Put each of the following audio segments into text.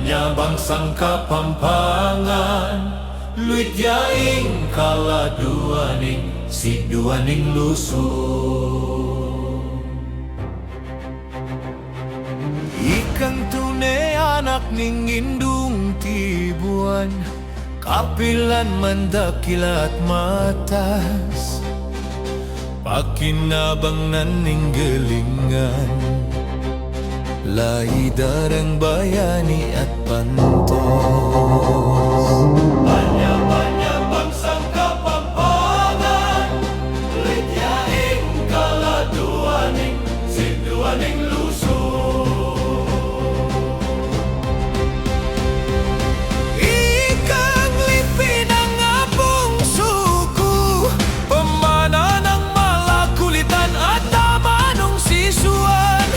Banyak bangsang kapampangan, luit yaing kala duaning, si duaning lusuh. Ikang tune anak ning indung tibuan, kapilan mandakilat matas, pakinabang naning gelingan, lai darang bayani at pantos. Banyak-banyak bangsang kapampangan, luit yaing kala duaning, si duaning lusuh. Ikang lipin ang apong suku, pemana ng malakulitan at tamanong sisuan,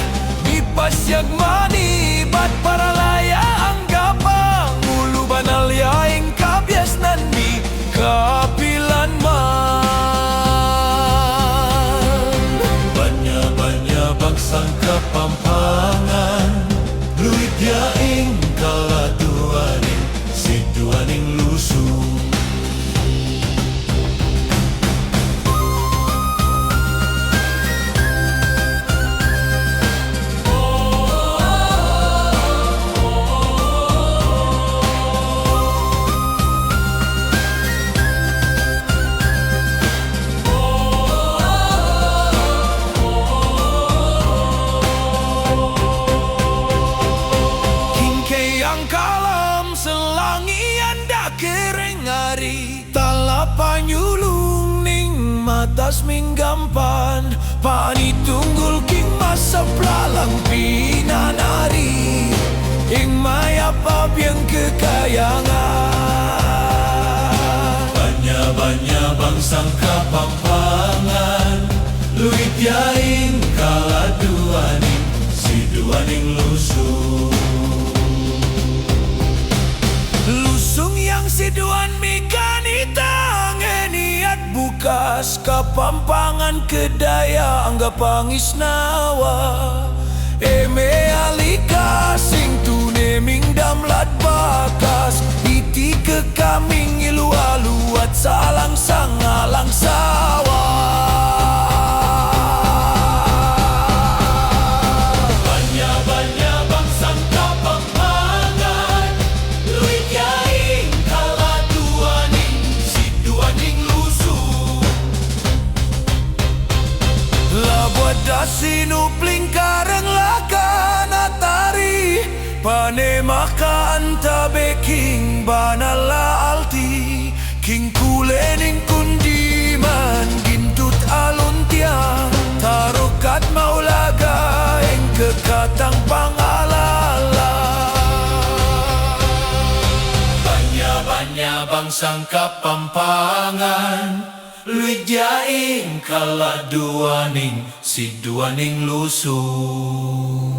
pasyag manibat para laya ang gapang ulu banal yaing kabyas nan mi kapilan man. Banya-banya bangsang kapampangan, luit yaing kala duaning, si duaning lusuh. Talapanyulung ning matas minggampan, panitunggul king masa pralang pinanari, ing mayapap yang kekayangan. Banyak-banyak bangsang kapampangan, luit yaing kala duaning, si duaning lusuh. Lusung yang si duan mikanita ngeniat bukas kapampangan kedaya anggap pangisnawa. Eme alika sing tune mingdam lat bakas, iti ke kaming ilu-aluat salang sangalang sawah. Sinupling karang lakan atari, pane maka anta beking banala alti, king kulening kundiman gintut aluntia, tarukat maulaga eng kekatang pangalala. Banyak-banyak bangsang kapampangan, luit yaing kala duaning, si duaning lusuh.